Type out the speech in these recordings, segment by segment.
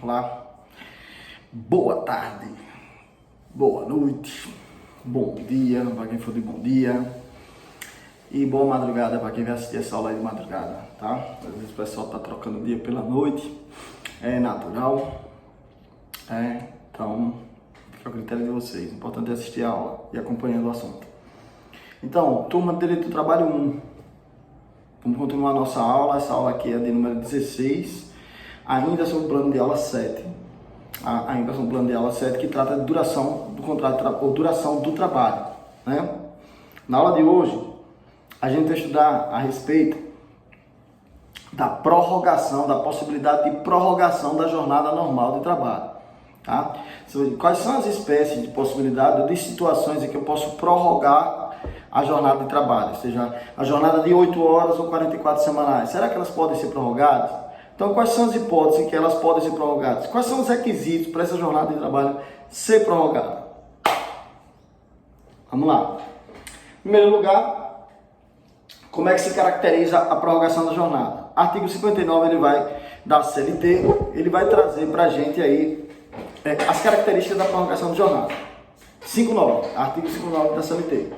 Olá, boa tarde, boa noite, bom dia para quem for de bom dia e boa madrugada para quem vai assistir essa aula aí de madrugada, tá? Às vezes o pessoal tá trocando o dia pela noite, é natural, então fica a critério de vocês. O importante é assistir a aula e acompanhando o assunto. Então, turma de Direito do Trabalho 1, vamos continuar a nossa aula. Essa aula aqui é de número 16, ainda sobre o plano de aula 7. Ainda sobre o plano de aula 7, que trata de duração do contrato ou duração do trabalho, né? Na aula de hoje, a gente vai estudar a respeito da prorrogação, da possibilidade de prorrogação da jornada normal de trabalho, tá? Quais são as espécies de possibilidade, de situações em que eu posso prorrogar a jornada de trabalho, ou seja, a jornada de 8 horas ou 44 semanais. Será que elas podem ser prorrogadas? Então, quais são as hipóteses em que elas podem ser prorrogadas? Quais são os requisitos para essa jornada de trabalho ser prorrogada? Vamos lá. Em primeiro lugar, como é que se caracteriza a prorrogação da jornada? Artigo 59, ele vai da CLT, ele vai trazer para a gente aí as características da prorrogação da jornada. 59, artigo 59 da CLT.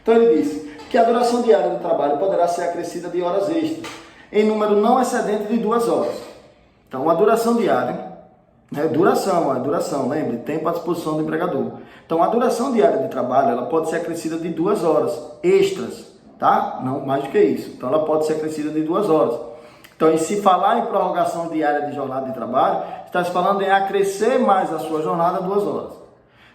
Então, ele diz que a duração diária do trabalho poderá ser acrescida de horas extras, em número não excedente de 2 horas. Então, a duração diária, duração, lembre, tempo à disposição do empregador. Então, a duração diária de trabalho, ela pode ser acrescida de 2 horas extras, tá? Não mais do que isso. Então, ela pode ser acrescida de 2 horas. Então, e se falar em prorrogação diária de jornada de trabalho, está se falando em acrescer mais a sua jornada 2 horas.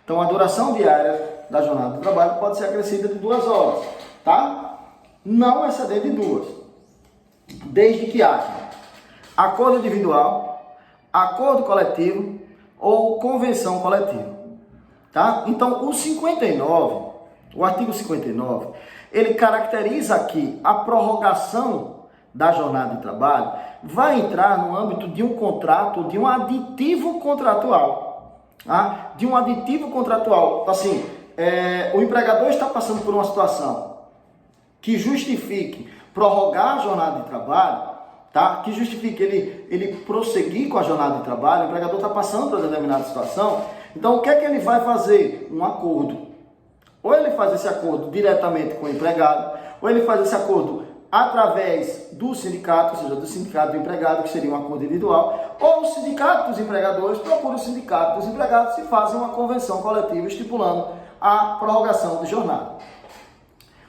Então, a duração diária da jornada de trabalho pode ser acrescida de 2 horas, tá? Não excedente de 2. Desde que haja acordo individual, acordo coletivo ou convenção coletiva, tá? Então, o artigo 59, ele caracteriza que a prorrogação da jornada de trabalho vai entrar no âmbito de um contrato, de um aditivo contratual, tá? De um aditivo contratual. Assim, o empregador está passando por uma situação que justifique prorrogar a jornada de trabalho, tá? Que justifique ele prosseguir com a jornada de trabalho. O empregador está passando por determinada situação. Então, o que é que ele vai fazer? Um acordo. Ou ele faz esse acordo diretamente com o empregado, ou ele faz esse acordo através do sindicato, ou seja, do sindicato do empregado, que seria um acordo individual, ou o sindicato dos empregadores procura o sindicato dos empregados e fazem uma convenção coletiva estipulando a prorrogação de jornada.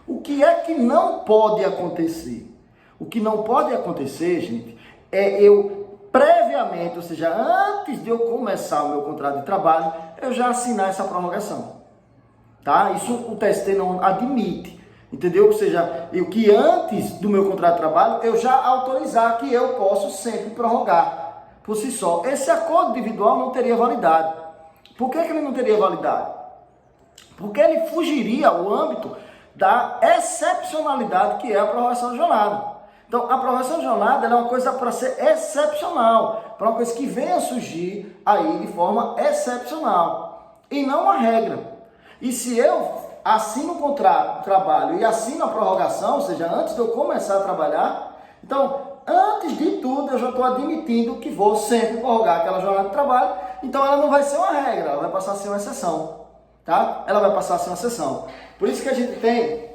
O que é que não pode acontecer? O que não pode acontecer, gente, é eu previamente, ou seja, antes de eu começar o meu contrato de trabalho, eu já assinar essa prorrogação. Tá? Isso o TST não admite, entendeu? Ou seja, que antes do meu contrato de trabalho, eu já autorizar que eu posso sempre prorrogar por si só. Esse acordo individual não teria validade. Por que ele não teria validade? Porque ele fugiria ao âmbito da excepcionalidade que é a prorrogação da jornada. Então, a prorrogação da jornada é uma coisa para ser excepcional, para uma coisa que venha a surgir aí de forma excepcional, e não uma regra. E se eu assino o contrato de trabalho e assino a prorrogação, ou seja, antes de eu começar a trabalhar, então, antes de tudo, eu já estou admitindo que vou sempre prorrogar aquela jornada de trabalho, então ela não vai ser uma regra, ela vai passar a ser uma exceção. Tá? Ela vai passar a ser uma exceção. Por isso que a gente tem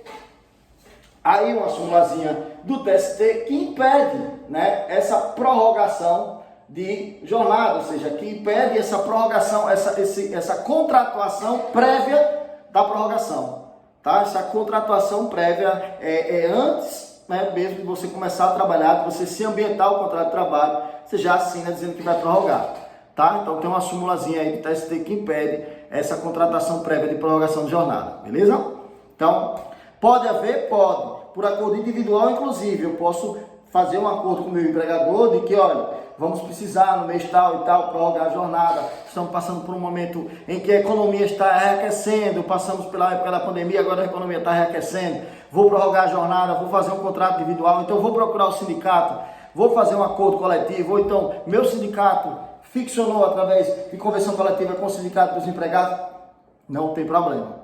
aí uma súmulazinha do TST que impede, né, essa prorrogação de jornada, ou seja, que impede essa prorrogação, essa contratuação prévia da prorrogação. Tá? Essa contratuação prévia é antes, né, mesmo de você começar a trabalhar, de você se ambientar o contrato de trabalho, você já assina dizendo que vai prorrogar. Tá? Então tem uma súmulazinha aí do TST que impede essa contratação prévia de prorrogação de jornada, beleza? Então, pode haver? Pode. Por acordo individual, inclusive, eu posso fazer um acordo com o meu empregador de que, olha, vamos precisar no mês tal e tal prorrogar a jornada, estamos passando por um momento em que a economia está reaquecendo, passamos pela época da pandemia, agora a economia está reaquecendo, vou prorrogar a jornada, vou fazer um contrato individual, então vou procurar o sindicato, vou fazer um acordo coletivo, ou então meu sindicato ficcionou através de convenção coletiva com o sindicato dos empregados, não tem problema,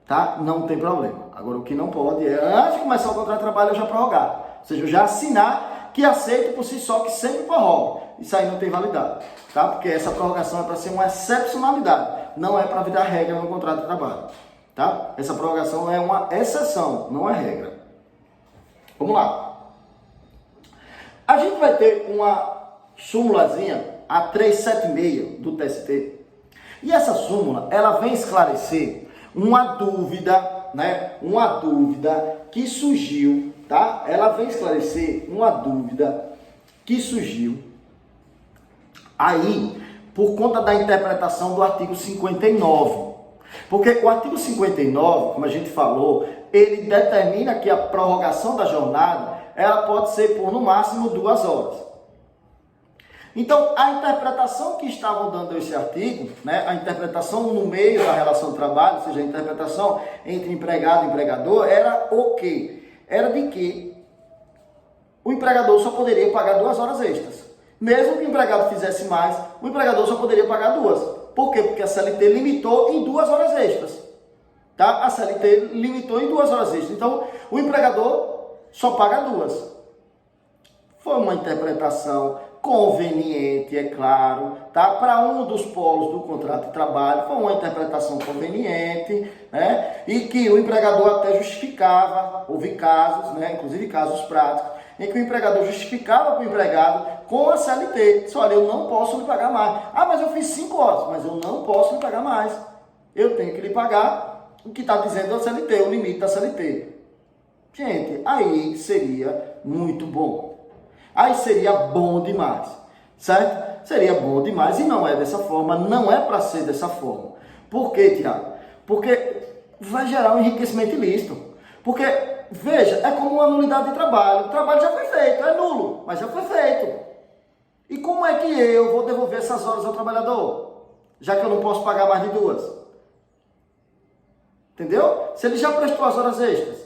tá? Não tem problema. Agora, o que não pode é, antes de começar o contrato de trabalho, eu já prorrogar. Ou seja, eu já assinar que aceite por si só que sempre prorroga. Isso aí não tem validade, tá? Porque essa prorrogação é para ser uma excepcionalidade, não é para virar regra no contrato de trabalho, tá? Essa prorrogação é uma exceção, não é regra. Vamos lá. A gente vai ter uma súmulazinha, a 376 do TST, e essa súmula, ela vem esclarecer uma dúvida, né? Uma dúvida que surgiu, tá? Ela vem esclarecer uma dúvida que surgiu aí por conta da interpretação do artigo 59. Porque o artigo 59, como a gente falou, ele determina que a prorrogação da jornada, ela pode ser por no máximo 2 horas. Então, a interpretação que estavam dando esse artigo, né, a interpretação no meio da relação de trabalho, ou seja, a interpretação entre empregado e empregador, era o quê? Era de que o empregador só poderia pagar 2 horas extras. Mesmo que o empregado fizesse mais, o empregador só poderia pagar 2. Por quê? Porque a CLT limitou em 2 horas extras. Tá? A CLT limitou em 2 horas extras. Então, o empregador só paga 2. Foi uma interpretação conveniente, é claro, tá? Para um dos polos do contrato de trabalho, foi uma interpretação conveniente, né? E que o empregador até justificava, houve casos, né? Inclusive casos práticos, em que o empregador justificava para o empregado com a CLT. Disse, olha, eu não posso lhe pagar mais. Ah, mas eu fiz 5 horas, mas eu não posso lhe pagar mais. Eu tenho que lhe pagar o que está dizendo a CLT, o limite da CLT. Gente, aí seria muito bom. Aí seria bom demais, certo? Seria bom demais e não é dessa forma, não é para ser dessa forma. Por quê, Tiago? Porque vai gerar um enriquecimento ilícito. Porque, veja, é como uma nulidade de trabalho. O trabalho já foi feito, é nulo, mas já foi feito. E como é que eu vou devolver essas horas ao trabalhador? Já que eu não posso pagar mais de 2. Entendeu? Se ele já prestou as horas extras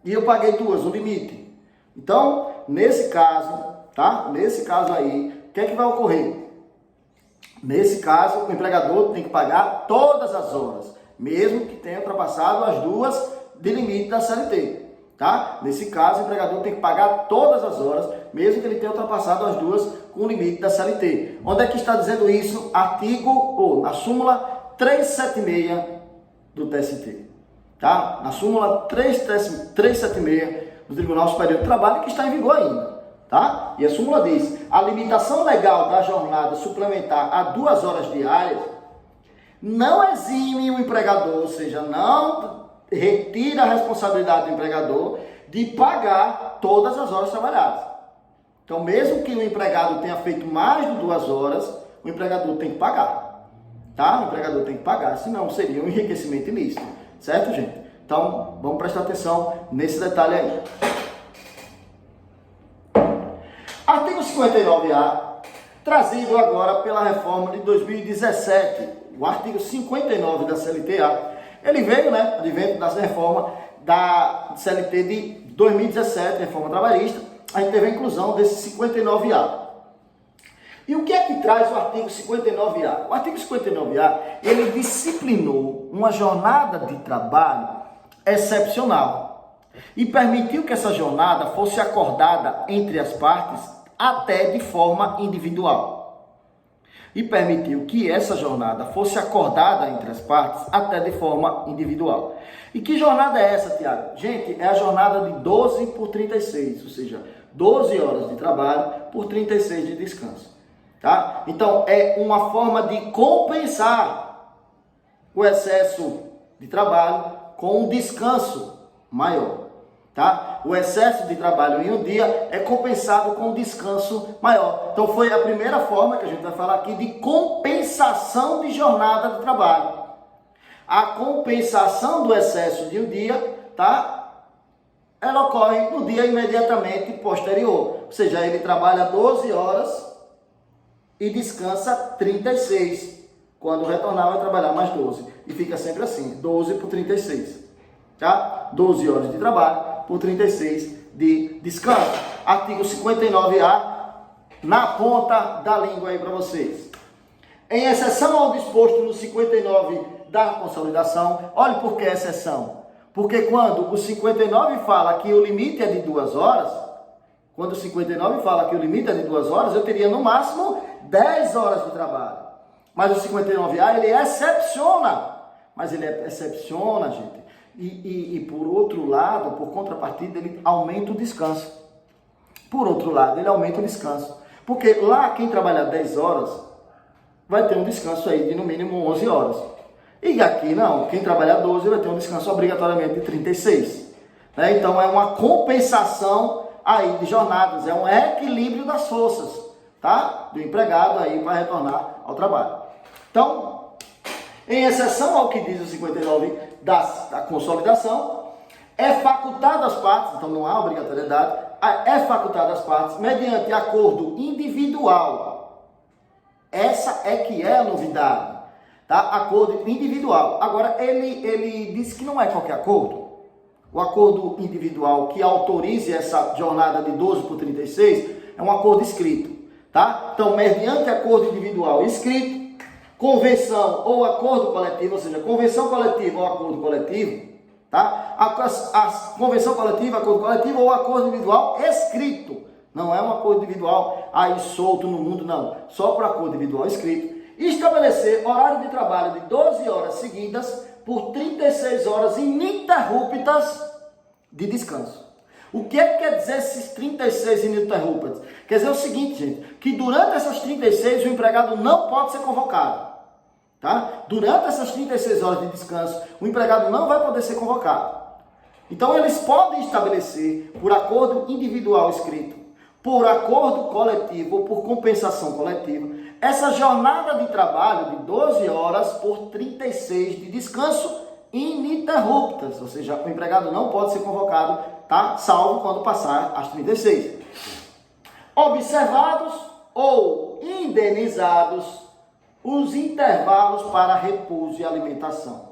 e eu paguei 2, o limite. Então, nesse caso, tá? Nesse caso aí, o que é que vai ocorrer? Nesse caso, o empregador tem que pagar todas as horas, mesmo que tenha ultrapassado as 2 de limite da CLT, tá? Nesse caso, o empregador tem que pagar todas as horas, mesmo que ele tenha ultrapassado as 2 com o limite da CLT. Onde é que está dizendo isso? Na súmula 376 do TST, tá? Na súmula 376 do Tribunal Superior do Trabalho, que está em vigor ainda, tá? E a súmula diz, a limitação legal da jornada suplementar a 2 horas diárias não exime o empregador, ou seja, não retira a responsabilidade do empregador de pagar todas as horas trabalhadas. Então, mesmo que o empregado tenha feito mais de 2 horas, o empregador tem que pagar, tá? O empregador tem que pagar, senão seria um enriquecimento ilícito, certo, gente? Então, vamos prestar atenção nesse detalhe aí. Artigo 59A, trazido agora pela reforma de 2017, o artigo 59 da CLT-A. Ele veio, né, advento da reforma da CLT de 2017, reforma trabalhista, a gente teve a inclusão desse 59A. E o que é que traz o artigo 59A? O artigo 59A, ele disciplinou uma jornada de trabalho excepcional e permitiu que essa jornada fosse acordada entre as partes até de forma individual. E permitiu que essa jornada fosse acordada entre as partes até de forma individual. E que jornada é essa, Tiago? Gente, é a jornada de 12 por 36, ou seja, 12 horas de trabalho por 36 de descanso. Tá? Então, é uma forma de compensar o excesso de trabalho com um descanso maior, tá? O excesso de trabalho em um dia é compensado com um descanso maior. Então foi a primeira forma que a gente vai falar aqui de compensação de jornada de trabalho. A compensação do excesso de um dia, tá? Ela ocorre no dia imediatamente posterior. Ou seja, ele trabalha 12 horas e descansa 36. Quando retornar, vai trabalhar mais 12. E fica sempre assim, 12 por 36. Tá? 12 horas de trabalho por 36 de descanso. Artigo 59A, na ponta da língua aí para vocês. Em exceção ao disposto no 59 da consolidação, olhe por que exceção. Porque quando o 59 fala que o limite é de 2 horas, Quando o 59 fala que o limite é de 2 horas, eu teria no máximo 10 horas de trabalho. Mas o 59A, ele excepciona. Mas ele excepciona, gente. E por outro lado, por contrapartida, ele aumenta o descanso. Por outro lado, ele aumenta o descanso. Porque lá, quem trabalha 10 horas, vai ter um descanso aí de no mínimo 11 horas. E aqui não, quem trabalha 12 vai ter um descanso obrigatoriamente de 36. Né? Então é uma compensação aí de jornadas, é um equilíbrio das forças, tá? Do empregado aí para retornar ao trabalho. Então, em exceção ao que diz o 59 da consolidação, é facultado às partes, então não há obrigatoriedade, é facultado às partes, mediante acordo individual. Essa é que é a novidade, tá? Acordo individual. Agora, ele diz que não é qualquer acordo. O acordo individual que autorize essa jornada de 12 por 36 é um acordo escrito, tá? Então, mediante acordo individual escrito, convenção ou acordo coletivo, ou seja, convenção coletiva ou acordo coletivo, tá? A convenção coletiva, acordo coletivo ou acordo individual escrito. Não é um acordo individual aí solto no mundo, não. Só para acordo individual escrito. Estabelecer horário de trabalho de 12 horas seguidas por 36 horas ininterruptas de descanso. O que é que quer dizer esses 36 ininterruptas? Quer dizer o seguinte, gente, que durante essas 36 o empregado não pode ser convocado. Tá? Durante essas 36 horas de descanso, o empregado não vai poder ser convocado. Então, eles podem estabelecer, por acordo individual escrito, por acordo coletivo ou por compensação coletiva, essa jornada de trabalho de 12 horas por 36 de descanso ininterruptas. Ou seja, o empregado não pode ser convocado, tá? Salvo quando passar as 36. Observados ou indenizados os intervalos para repouso e alimentação.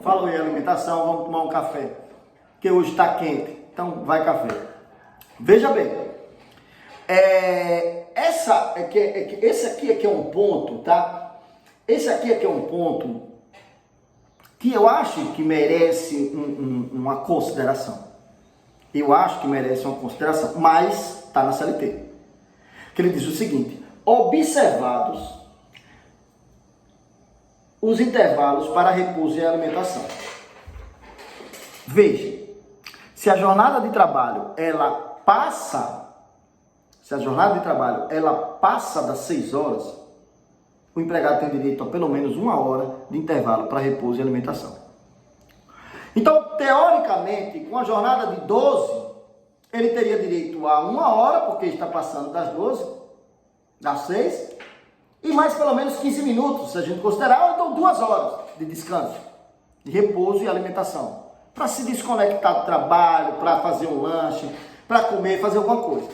Falou em alimentação, vamos tomar um café, que hoje está quente, então vai café. Veja bem, esse aqui é que é um ponto, tá? Esse aqui é que é um ponto que eu acho que merece uma consideração. Eu acho que merece uma consideração, mas está na CLT. Que ele diz o seguinte: observados os intervalos para repouso e alimentação. Veja, se a jornada de trabalho ela passa das 6 horas, o empregado tem direito a pelo menos 1 hora de intervalo para repouso e alimentação. Então, teoricamente, com a jornada de 12, ele teria direito a 1 hora, porque está passando das 12, das 6, e mais pelo menos 15 minutos, se a gente considerar, ou então 2 horas de descanso, de repouso e alimentação, para se desconectar do trabalho, para fazer um lanche, para comer, fazer alguma coisa.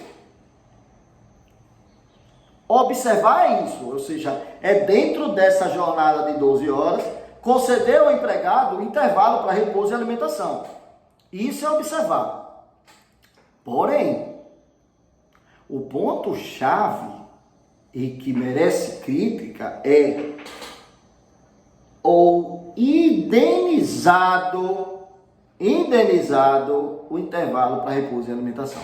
Observar isso, ou seja, é dentro dessa jornada de 12 horas, conceder ao empregado um intervalo para repouso e alimentação. Isso é observar. Porém, o ponto-chave e que merece crítica é o indenizado o intervalo para repouso e alimentação.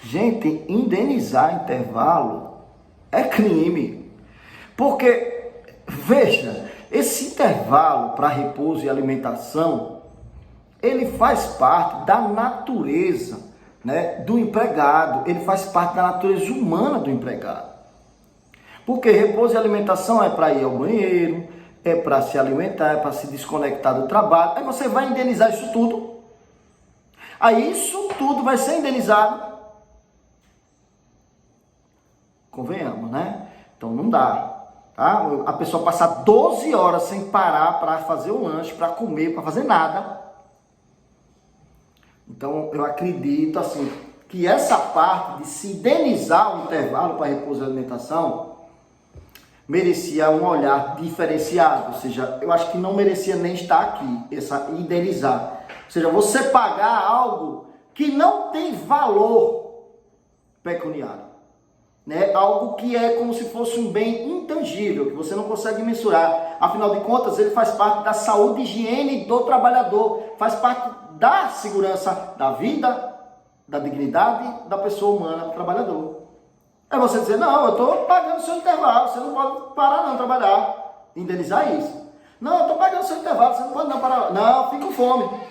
Gente, indenizar intervalo é crime. Porque, veja, esse intervalo para repouso e alimentação, ele faz parte da natureza, né, do empregado, ele faz parte da natureza humana do empregado. Porque repouso e alimentação é para ir ao banheiro, é para se alimentar, é para se desconectar do trabalho. Aí você vai indenizar isso tudo. Aí isso tudo vai ser indenizado. Convenhamos, né? Então não dá. Tá? A pessoa passar 12 horas sem parar para fazer o lanche, para comer, para fazer nada. Então eu acredito assim que essa parte de se indenizar o intervalo para repouso e alimentação merecia um olhar diferenciado. Ou seja, eu acho que não merecia nem estar aqui, essa indenizar. Ou seja, você pagar algo que não tem valor pecuniário. Né? Algo que é como se fosse um bem intangível, que você não consegue mensurar. Afinal de contas, ele faz parte da saúde e higiene do trabalhador. faz parte da segurança da vida, da dignidade da pessoa humana, do trabalhador. É você dizer, não, eu estou pagando o seu intervalo, você não pode parar não de trabalhar, indenizar isso. Não, eu estou pagando o seu intervalo, você não pode não parar. Não, fico com fome.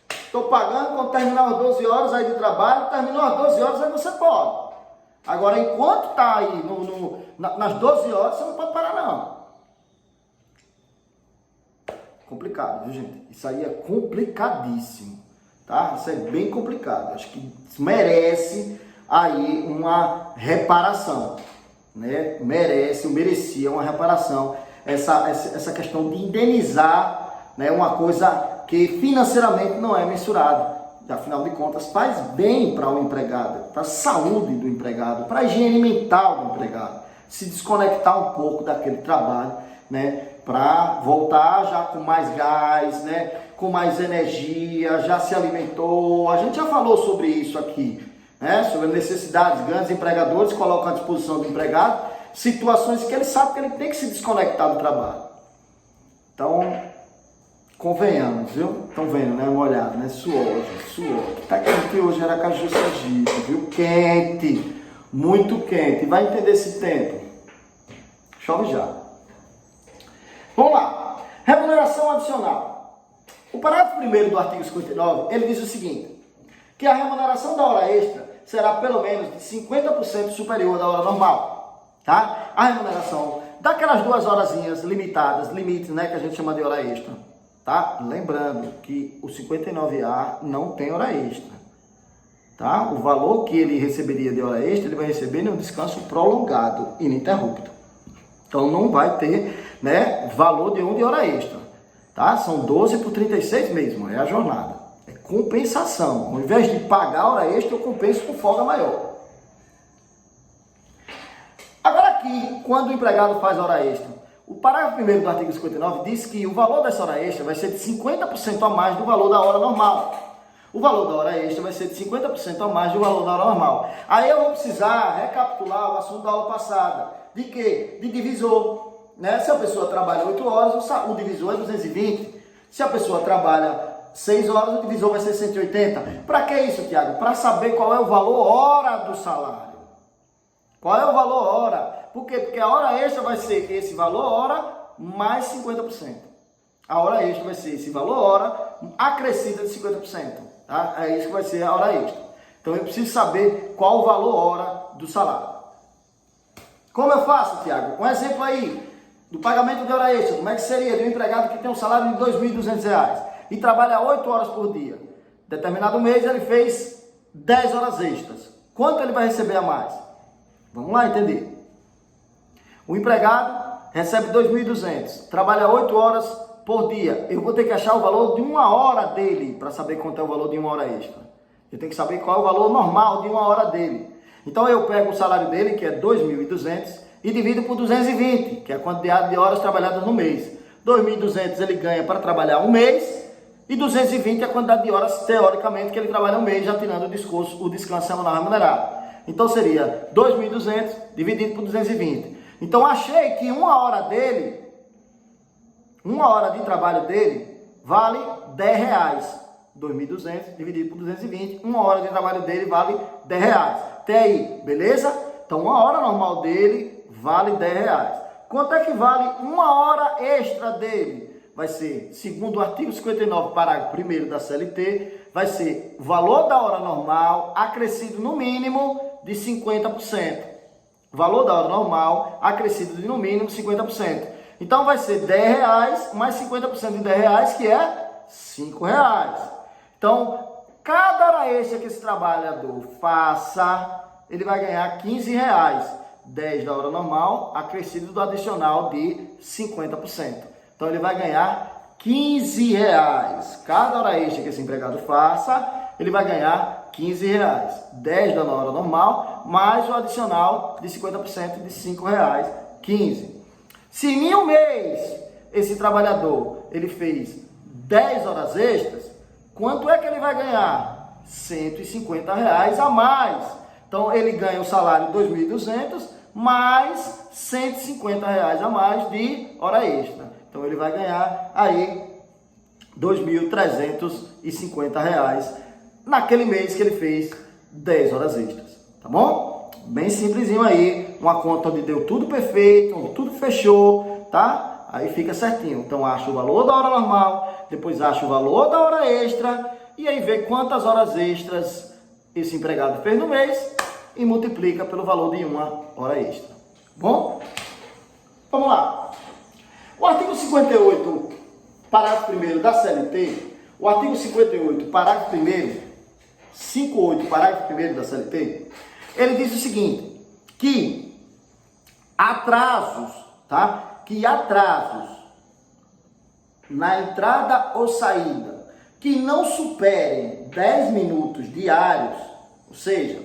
Estou pagando quando terminar as 12 horas aí de trabalho, terminou as 12 horas, aí você pode. Agora, enquanto está aí nas 12 horas, você não pode parar não. Complicado, viu, gente? Isso aí é complicadíssimo, tá? Isso é bem complicado. Acho que merece aí uma reparação, né? Merecia uma reparação. Essa questão de indenizar, né, uma coisa que financeiramente não é mensurada. Afinal de contas, faz bem para o empregado, para a saúde do empregado, para a higiene mental do empregado. Se desconectar um pouco daquele trabalho, né, para voltar já com mais gás, né, com mais energia, já se alimentou. A gente já falou sobre isso aqui, né, sobre necessidades. Grandes empregadores colocam à disposição do empregado situações que ele sabe que ele tem que se desconectar do trabalho. Então, convenhamos, viu? Estão vendo, né? Uma olhada, né? Suor. Tá quente hoje, era Aracaju Sergipe, viu? Quente, muito quente. Vai entender esse tempo. Chove já. Vamos lá. Remuneração adicional. O parágrafo 1º do artigo 59, ele diz o seguinte, que a remuneração da hora extra será pelo menos de 50% superior da hora normal. Tá? A remuneração daquelas 2 horazinhas limitadas, limites, né, que a gente chama de hora extra, tá? Lembrando que o 59A não tem hora extra, tá? O valor que ele receberia de hora extra, ele vai receber em um descanso prolongado, ininterrupto. Então não vai ter, né, valor de hora extra, tá? São 12 por 36 mesmo, é a jornada. É compensação. Ao invés de pagar a hora extra, eu compenso com folga maior. Agora aqui, quando o empregado faz hora extra, o parágrafo 1º do artigo 59 diz que o valor dessa hora extra vai ser de 50% a mais do valor da hora normal. O valor da hora extra vai ser de 50% a mais do valor da hora normal. Aí eu vou precisar recapitular o assunto da aula passada. De quê? De divisor. Né? Se a pessoa trabalha 8 horas, o divisor é 220. Se a pessoa trabalha 6 horas, o divisor vai ser 180. Para que isso, Tiago? Para saber qual é o valor hora do salário. Qual é o valor hora? Por quê? Porque a hora extra vai ser esse valor hora mais 50%. A hora extra vai ser esse valor hora acrescida de 50%. Tá? É isso que vai ser a hora extra. Então eu preciso saber qual o valor hora do salário. Como eu faço, Tiago? Um exemplo aí do pagamento de hora extra. Como é que seria de um empregado que tem um salário de R$ 2.200 e trabalha 8 horas por dia? Determinado mês ele fez 10 horas extras. Quanto ele vai receber a mais? Vamos lá entender. O empregado recebe 2.200, trabalha 8 horas por dia. Eu vou ter que achar o valor de 1 hora dele para saber quanto é o valor de 1 hora extra. Eu tenho que saber qual é o valor normal de 1 hora dele. Então eu pego o salário dele, que é 2.200, e divido por 220, que é a quantidade de horas trabalhadas no mês. 2.200 ele ganha para trabalhar um mês, e 220 é a quantidade de horas, teoricamente, que ele trabalha um mês, já tirando o descanso semanal remunerado. Então seria 2.200 dividido por 220. Então achei que 1 hora dele, 1 hora de trabalho dele, vale R$10. 2.200 dividido por 220, 1 hora de trabalho dele vale R$10. Até aí, beleza? Então 1 hora normal dele vale R$10. Quanto é que vale 1 hora extra dele? Vai ser, segundo o artigo 59, parágrafo 1º da CLT, vai ser o valor da hora normal acrescido no mínimo de 50%. Valor da hora normal acrescido de no mínimo 50%. Então vai ser R$10 mais 50% de R$10, que é R$5. Então, cada hora extra que esse trabalhador faça, ele vai ganhar R$15. 10 da hora normal acrescido do adicional de 50%. Então ele vai ganhar R$15. Cada hora extra que esse empregado faça, ele vai ganhar R$15. 10 da hora normal, mais o adicional de 50% de R$5, 15. Se em um mês esse trabalhador ele fez 10 horas extras, quanto é que ele vai ganhar? R$150 a mais. Então ele ganha o salário de 2.200 mais R$150 a mais de hora extra. Então ele vai ganhar aí R$ 2.350 naquele mês que ele fez 10 horas extras, tá bom? Bem simplesinho aí, uma conta onde deu tudo perfeito, onde tudo fechou, tá? Aí fica certinho. Então acha o valor da hora normal, depois acha o valor da hora extra e aí vê quantas horas extras esse empregado fez no mês e multiplica pelo valor de uma hora extra. Bom? Vamos lá. O artigo 58, parágrafo 1º da CLT, o artigo 58, parágrafo 1º, 58, parágrafo 1º da CLT, ele diz o seguinte, que atrasos, tá? Que atrasos na entrada ou saída que não superem 10 minutos diários, ou seja,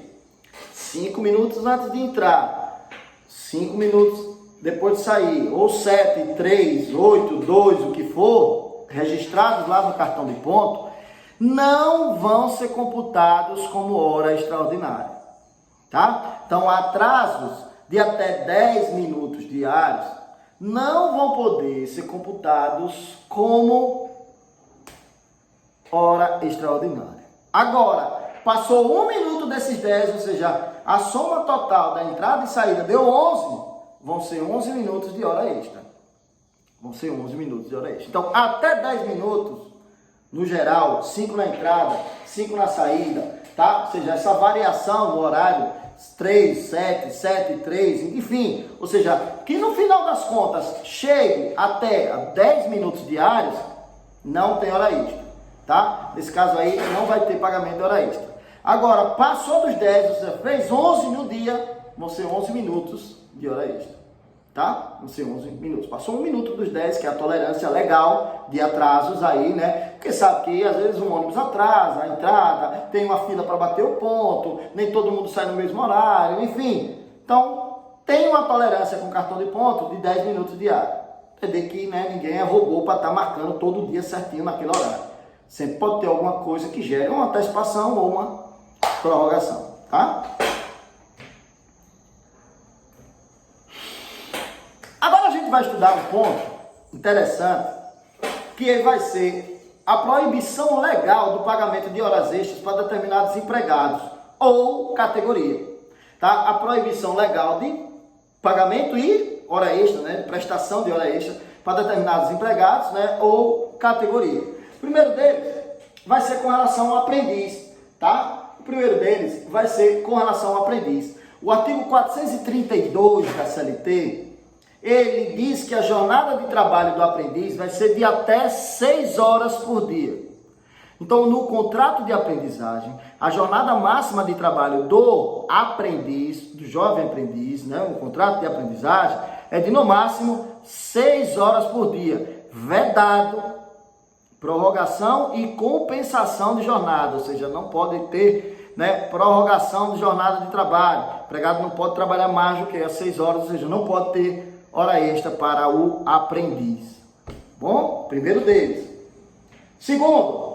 5 minutos antes de entrar, 5 minutos depois de sair, ou 7, 3, 8, 2, o que for, registrados lá no cartão de ponto, não vão ser computados como hora extraordinária, tá? Então, atrasos de até 10 minutos diários não vão poder ser computados como hora extraordinária. Agora, passou 1 minuto desses 10, ou seja, a soma total da entrada e saída deu 11, vão ser 11 minutos de hora extra. Vão ser 11 minutos de hora extra. Então, até 10 minutos, no geral, 5 na entrada, 5 na saída, tá? Ou seja, essa variação no horário, 3, 7, 7, 3, enfim. Ou seja, que no final das contas, chegue até a 10 minutos diários, não tem hora extra, tá? Nesse caso aí, não vai ter pagamento de hora extra. Agora, passou dos 10, ou seja, fez 11 no dia, vão ser 11 minutos de hora extra, tá? Vão ser 11 minutos. Passou 1 minuto dos 10, que é a tolerância legal de atrasos aí, né? Porque sabe que às vezes um ônibus atrasa a entrada, tem uma fila para bater o ponto, nem todo mundo sai no mesmo horário, enfim. Então, tem uma tolerância com cartão de ponto de 10 minutos diário. Entender que, né, ninguém é robô para estar marcando todo dia certinho naquele horário. Sempre pode ter alguma coisa que gere uma antecipação ou uma prorrogação, tá? Agora a gente vai estudar um ponto interessante, que vai ser a proibição legal do pagamento de horas extras para determinados empregados ou categoria, tá? A proibição legal de pagamento e hora extra, né? Prestação de hora extra para determinados empregados, né? Ou categoria. O primeiro deles vai ser com relação ao aprendiz, tá? O primeiro deles vai ser com relação ao aprendiz. O artigo 432 da CLT, ele diz que a jornada de trabalho do aprendiz vai ser de até 6 horas por dia. Então, no contrato de aprendizagem, a jornada máxima de trabalho do aprendiz, do jovem aprendiz, né, o contrato de aprendizagem, é de no máximo 6 horas por dia, vedado prorrogação e compensação de jornada, ou seja, não pode ter, né, prorrogação de jornada de trabalho. O empregado não pode trabalhar mais do que as 6 horas, ou seja, não pode ter hora extra para o aprendiz. Bom, primeiro deles. Segundo,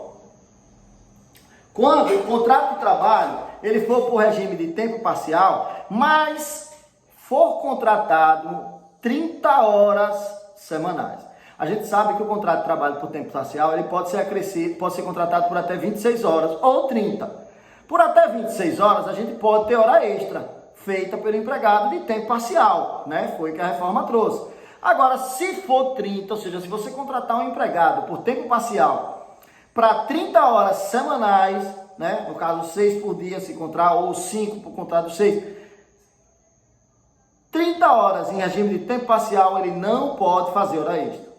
quando o contrato de trabalho ele for por regime de tempo parcial, mas for contratado 30 horas semanais. A gente sabe que o contrato de trabalho por tempo parcial ele pode ser acrescido, pode ser contratado por até 26 horas ou 30. Por até 26 horas a gente pode ter hora extra feita pelo empregado de tempo parcial, né? Foi o que a reforma trouxe. Agora, se for 30, ou seja, se você contratar um empregado por tempo parcial para 30 horas semanais, né? No caso, 6 por dia se encontrar, ou 5 por contrato 6. 30 horas em regime de tempo parcial, ele não pode fazer hora extra,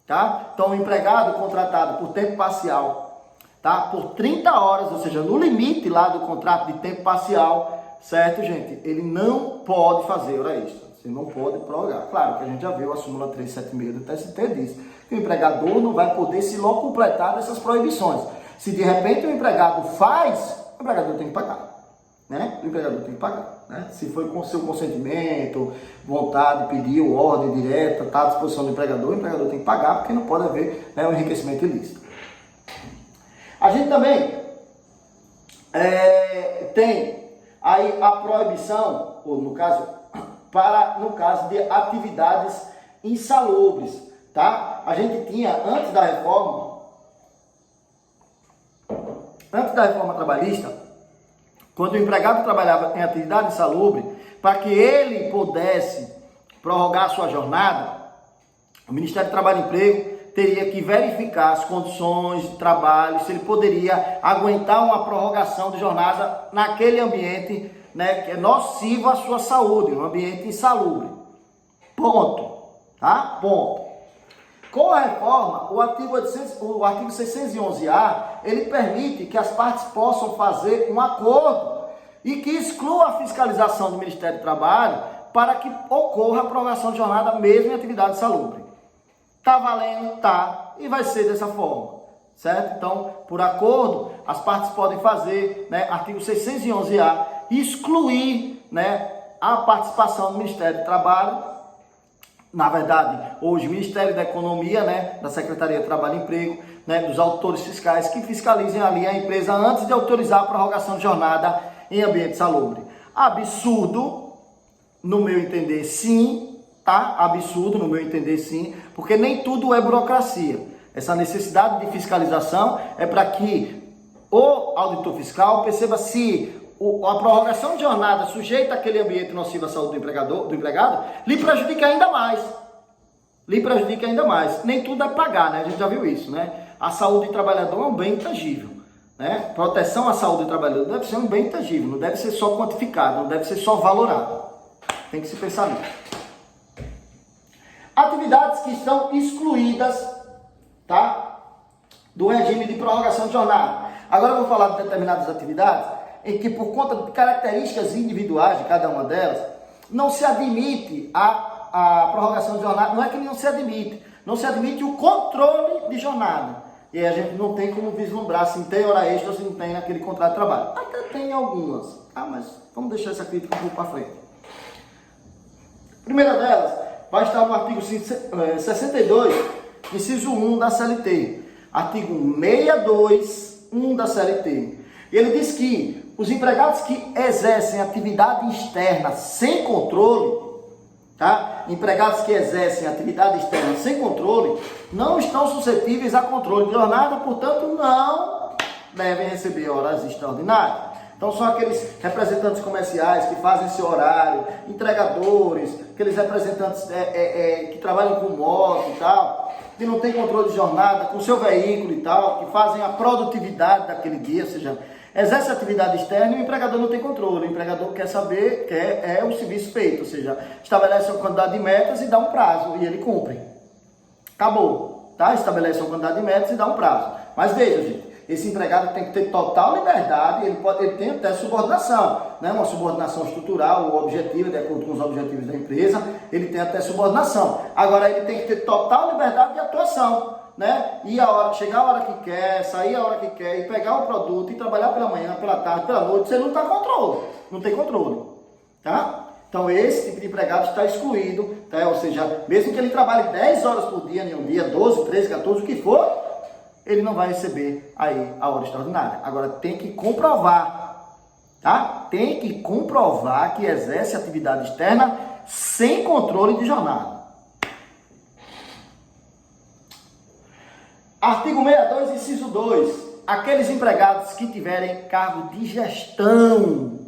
tá? Então, o empregado contratado por tempo parcial, tá? Por 30 horas, ou seja, no limite lá do contrato de tempo parcial, certo, gente? Ele não pode fazer hora extra. Você não pode prorrogar. Claro que a gente já viu a súmula 376 do TST diz que o empregador não vai poder se logo completar dessas proibições. Se de repente o empregado faz, o empregador tem que pagar, né? O empregador tem que pagar, né? Se foi com seu consentimento, vontade, pediu, ordem direta, está à disposição do empregador, o empregador tem que pagar, porque não pode haver, né, um enriquecimento ilícito. A gente também tem aí a proibição, ou no caso de atividades insalubres, tá? A gente tinha, antes da reforma, antes da reforma trabalhista, quando o empregado trabalhava em atividade insalubre, para que ele pudesse prorrogar sua jornada, o Ministério do Trabalho e Emprego teria que verificar as condições de trabalho, se ele poderia aguentar uma prorrogação de jornada naquele ambiente, né, que é nocivo à sua saúde, um ambiente insalubre. Ponto. Tá? Ponto. Com a reforma, o artigo 611-A, ele permite que as partes possam fazer um acordo e que exclua a fiscalização do Ministério do Trabalho para que ocorra a prorrogação de jornada mesmo em atividade insalubre. Tá valendo? Tá. E vai ser dessa forma, certo? Então, por acordo, as partes podem fazer, né, artigo 611-A, excluir, né, a participação do Ministério do Trabalho. Na verdade, hoje, o Ministério da Economia, né, da Secretaria de Trabalho e Emprego, né, dos auditores fiscais que fiscalizem ali a empresa antes de autorizar a prorrogação de jornada em ambiente salubre. Absurdo, no meu entender, sim. Tá? Absurdo, no meu entender, sim, porque nem tudo é burocracia. Essa necessidade de fiscalização é para que o auditor fiscal perceba se a prorrogação de jornada sujeita àquele ambiente nocivo à saúde do empregado lhe prejudica ainda mais. Lhe prejudica ainda mais. Nem tudo é pagar, né? A gente já viu isso, né? A saúde do trabalhador é um bem intangível, né? Proteção à saúde do trabalhador deve ser um bem intangível, não deve ser só quantificado, não deve ser só valorado. Tem que se pensar nisso. Atividades que estão excluídas, tá, do regime de prorrogação de jornada. Agora eu vou falar de determinadas atividades em que, por conta de características individuais de cada uma delas, não se admite a prorrogação de jornada. Não é que não se admite o controle de jornada. E aí a gente não tem como vislumbrar se tem hora extra ou se não tem naquele contrato de trabalho. Até tem algumas, tá? Mas vamos deixar essa crítica um pouco para frente. A primeira delas vai estar no artigo 62, inciso 1 da CLT. Artigo 62, 1 da CLT. Ele diz que os empregados que exercem atividade externa sem controle, tá? Empregados que exercem atividade externa sem controle, não estão suscetíveis a controle de jornada, portanto, não devem receber horas extraordinárias. Então são aqueles representantes comerciais que fazem seu horário, entregadores, aqueles representantes que trabalham com moto e tal, que não tem controle de jornada, com seu veículo e tal, que fazem a produtividade daquele dia, ou seja, exerce atividade externa e o empregador não tem controle. O empregador quer saber, quer o serviço feito, ou seja, estabelece uma quantidade de metas e dá um prazo, e ele cumpre. Acabou, tá? Estabelece uma quantidade de metas e dá um prazo. Mas veja, gente, esse empregado tem que ter total liberdade, ele tem até subordinação, né? Uma subordinação estrutural ou objetiva, de acordo com os objetivos da empresa, ele tem até subordinação. Agora, ele tem que ter total liberdade de atuação, né? Ir chegar a hora que quer, sair a hora que quer, e pegar o produto e trabalhar pela manhã, pela tarde, pela noite, você não tem controle, tá? Então, esse tipo de empregado está excluído, tá? Ou seja, mesmo que ele trabalhe 10 horas por dia em um dia, 12, 13, 14, o que for, ele não vai receber aí a hora extraordinária. Agora, tem que comprovar, tá? Tem que comprovar que exerce atividade externa sem controle de jornada. Artigo 62, inciso 2. Aqueles empregados que tiverem cargo de gestão,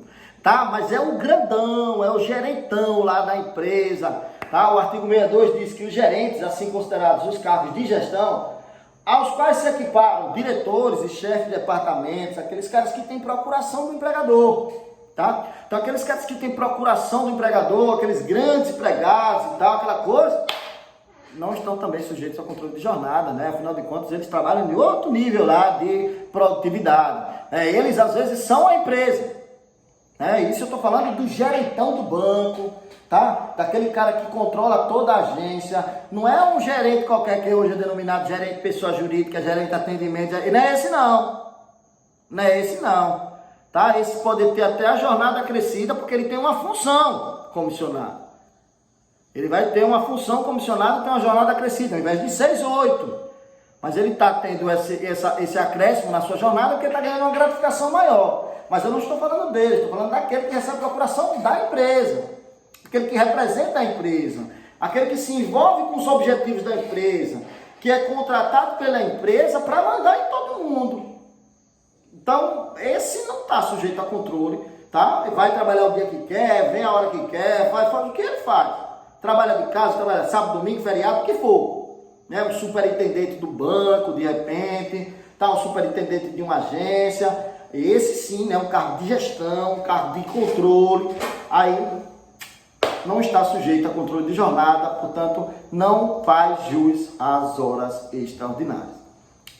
tá? Mas é o grandão, é o gerentão lá da empresa, tá? O artigo 62 diz que os gerentes, assim considerados os cargos de gestão, aos quais se equiparam diretores e chefes de departamentos, aqueles caras que têm procuração do empregador, tá? Então, aqueles caras que têm procuração do empregador, aqueles grandes empregados e tal, aquela coisa, não estão também sujeitos ao controle de jornada, né? Afinal de contas, eles trabalham em outro nível lá de produtividade. Eles, às vezes, são a empresa. Isso eu estou falando do gerentão do banco, tá? Daquele cara que controla toda a agência. Não é um gerente qualquer que hoje é denominado gerente de pessoa jurídica, gerente de atendimento. Não é esse não. Não é esse não. Tá? Esse pode ter até a jornada crescida porque ele tem uma função comissionada. Ele vai ter uma função comissionada, tem uma jornada crescida, ao invés de 6, 8. Mas ele está tendo esse acréscimo na sua jornada porque está ganhando uma gratificação maior. Mas eu não estou falando dele, estou falando daquele que recebe a procuração da empresa. Aquele que representa a empresa. Aquele que se envolve com os objetivos da empresa. Que é contratado pela empresa para mandar em todo mundo. Então, esse não está sujeito a controle, tá? Vai trabalhar o dia que quer, vem a hora que quer, faz o que ele faz. Trabalha de casa, trabalha sábado, domingo, feriado, o que for. Né? Um superintendente do banco, de repente, tá? Um superintendente de uma agência. Esse sim, né? Um cargo de gestão, um cargo de controle. Aí não está sujeito a controle de jornada, portanto, não faz jus às horas extraordinárias.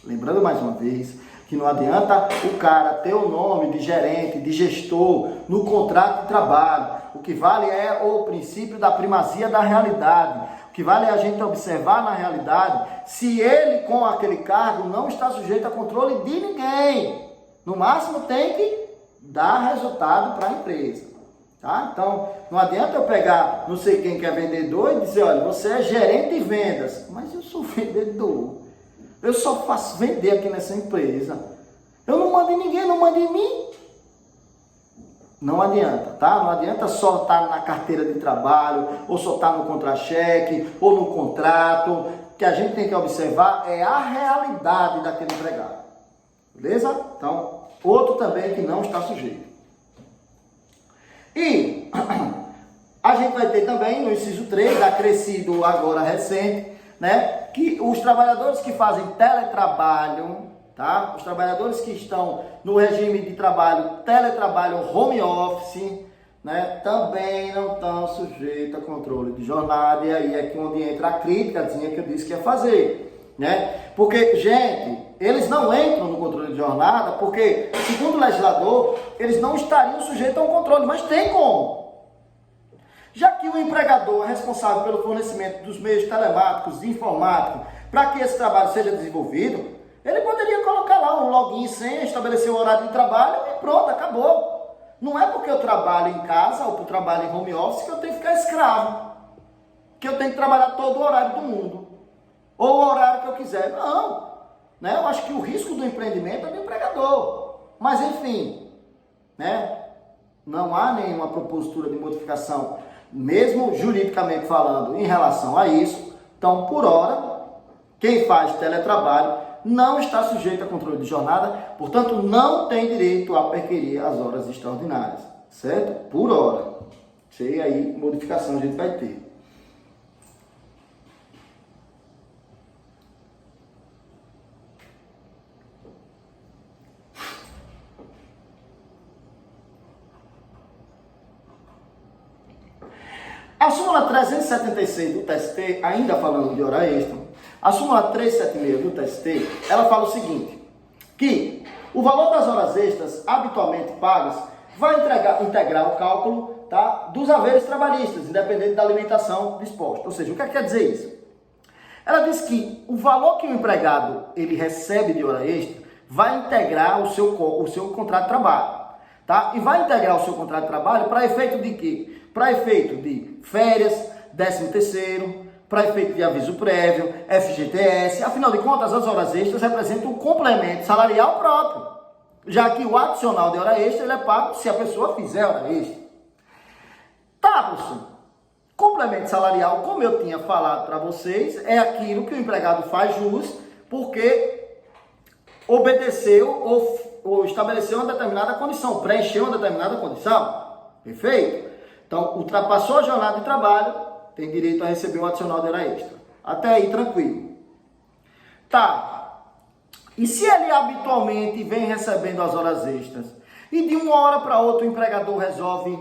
Lembrando mais uma vez que não adianta o cara ter o nome de gerente, de gestor no contrato de trabalho. O que vale é o princípio da primazia da realidade. O que vale é a gente observar na realidade se ele com aquele cargo não está sujeito a controle de ninguém. No máximo tem que dar resultado para a empresa. Tá? Então, não adianta eu pegar não sei quem que é vendedor e dizer, olha, você é gerente de vendas. Mas eu sou vendedor. Eu só faço vender aqui nessa empresa. Eu não mando em ninguém, não mando em mim. Não adianta, tá? Não adianta só estar na carteira de trabalho, ou só estar no contra-cheque, ou no contrato. O que a gente tem que observar é a realidade daquele empregado. Beleza? Então, outro também que não está sujeito. E a gente vai ter também no inciso 3, acrescido agora recente, né? Que os trabalhadores que fazem teletrabalho, tá? Os trabalhadores que estão no regime de trabalho, teletrabalho, home office, né? Também não estão sujeitos a controle de jornada. E aí é que onde entra a críticazinha que eu disse que ia fazer, né? Porque, gente, eles não entram no controle de jornada porque, segundo o legislador, eles não estariam sujeitos a um controle, mas tem como. Já que o empregador é responsável pelo fornecimento dos meios telemáticos e informáticos para que esse trabalho seja desenvolvido, ele poderia colocar lá um login e senha, estabelecer o horário de trabalho e pronto, acabou. Não é porque eu trabalho em casa ou porque eu trabalho em home office que eu tenho que ficar escravo, que eu tenho que trabalhar todo o horário do mundo, ou o horário que eu quiser. Não, né? Eu acho que o risco do empreendimento é do empregador. Mas enfim, né? Não há nenhuma propositura de modificação, mesmo juridicamente falando, em relação a isso. Então, por hora, quem faz teletrabalho não está sujeito a controle de jornada, portanto, não tem direito a perquirir as horas extraordinárias, certo? Por hora. Sei aí, modificação a gente vai ter. A súmula 376 do TST, ainda falando de hora extra, a súmula 376 do TST, ela fala o seguinte, que o valor das horas extras habitualmente pagas vai integrar o cálculo, tá, dos haveres trabalhistas, independente da alimentação disposta. Ou seja, o que quer dizer isso? Ela diz que o valor que o empregado ele recebe de hora extra vai integrar o seu contrato de trabalho. Tá? E vai integrar o seu contrato de trabalho para efeito de quê? Para efeito de férias, 13º, para efeito de aviso prévio, FGTS. Afinal de contas, as horas extras representam um complemento salarial próprio, já que o adicional de hora extra ele é pago se a pessoa fizer hora extra. Tá, professor? Complemento salarial, como eu tinha falado para vocês, é aquilo que o empregado faz jus porque obedeceu ou estabeleceu uma determinada condição, preencheu uma determinada condição. Perfeito? Então, ultrapassou a jornada de trabalho, tem direito a receber um adicional de hora extra. Até aí, tranquilo. Tá. E se ele habitualmente vem recebendo as horas extras e de uma hora para outra o empregador resolve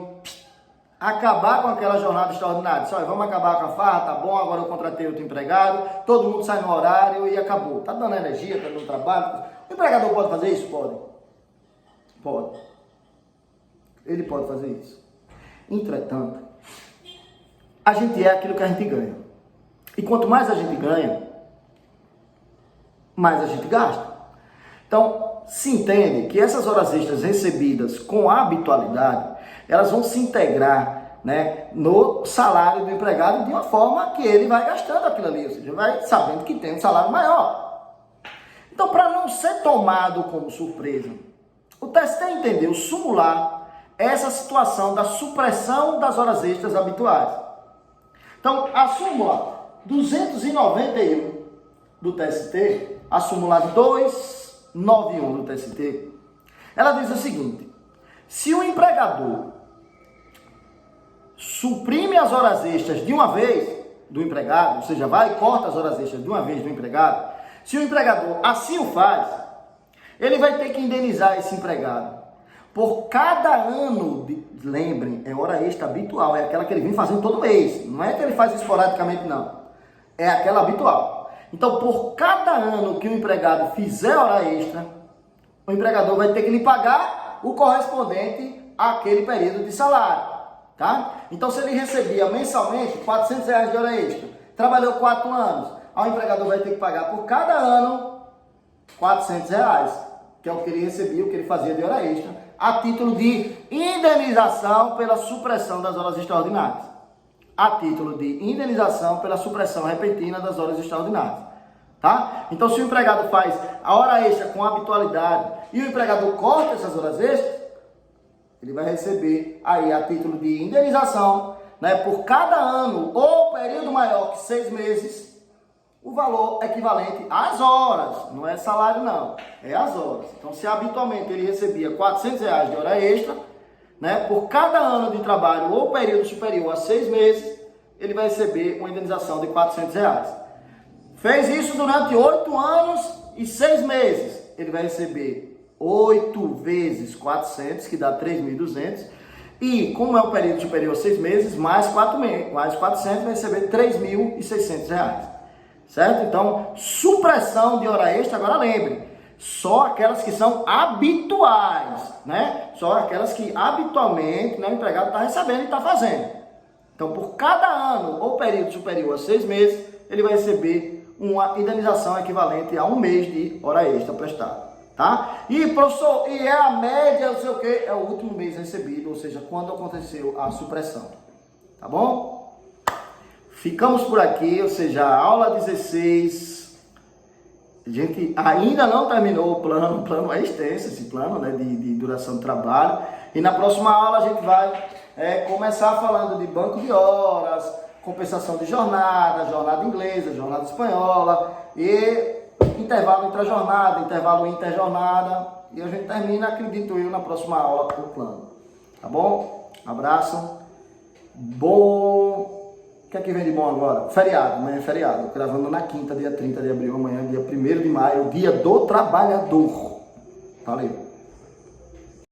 acabar com aquela jornada extraordinária? Só, vamos acabar com a farra, tá bom, agora eu contratei outro empregado, todo mundo sai no horário e acabou. Tá dando energia, tá dando trabalho. O empregador pode fazer isso? Pode. Pode. Ele pode fazer isso. Entretanto, a gente é aquilo que a gente ganha. E quanto mais a gente ganha, mais a gente gasta. Então, se entende que essas horas extras recebidas com habitualidade, elas vão se integrar, né, no salário do empregado de uma forma que ele vai gastando aquilo ali, ou seja, vai sabendo que tem um salário maior. Então, para não ser tomado como surpresa, o TST entendeu sumular essa situação da supressão das horas extras habituais. Então, a súmula 291 do TST, a súmula 291 do TST, Ela diz o seguinte: se o empregador suprime as horas extras de uma vez do empregado, ou seja, vai e corta as horas extras de uma vez do empregado, se o empregador assim o faz, ele vai ter que indenizar esse empregado por cada ano lembrem, é hora extra habitual, é aquela que ele vem fazendo todo mês, não é que ele faz esporadicamente não, é aquela habitual. Então, por cada ano que o empregado fizer hora extra, o empregador vai ter que lhe pagar o correspondente àquele período de salário, tá? Então, se ele recebia mensalmente R$400 de hora extra, trabalhou 4 anos, o empregador vai ter que pagar por cada ano R$400, que é o que ele recebia, o que ele fazia de hora extra, a título de indenização pela supressão das horas extraordinárias. A título de indenização pela supressão repentina das horas extraordinárias. Tá? Então, se o empregado faz a hora extra com habitualidade e o empregador corta essas horas extras, ele vai receber aí a título de indenização, né, por cada ano ou período maior que 6 meses, o valor equivalente às horas, não é salário não, é as horas. Então, se habitualmente ele recebia R$400 de hora extra, né, por cada ano de trabalho ou período superior a 6 meses, ele vai receber uma indenização de R$400. Fez isso durante 8 anos e 6 meses, ele vai receber 8 vezes 400, que dá 3.200, e como é um período superior a 6 meses, mais 400, vai receber R$3.600. Certo? Então, supressão de hora extra, agora lembre, só aquelas que são habituais, né? Só aquelas que habitualmente, né, o empregado está recebendo e está fazendo. Então, por cada ano ou período superior a 6 meses, ele vai receber uma indenização equivalente a 1 mês de hora extra prestada, tá? E, professor, e é a média, não sei o que, é o último mês recebido, ou seja, quando aconteceu a supressão, tá bom? Ficamos por aqui, ou seja, a aula 16, a gente ainda não terminou o plano é extenso esse plano, né, de duração do trabalho, e na próxima aula a gente vai começar falando de banco de horas, compensação de jornada inglesa, jornada espanhola, e intervalo intra-jornada, intervalo interjornada, e a gente termina, acredito eu, na próxima aula o plano, tá bom? Abraço, bom... O que é que vem de bom agora? Feriado, amanhã é feriado. Gravando na quinta, dia 30 de abril, amanhã, dia 1º de maio, dia do trabalhador. Valeu!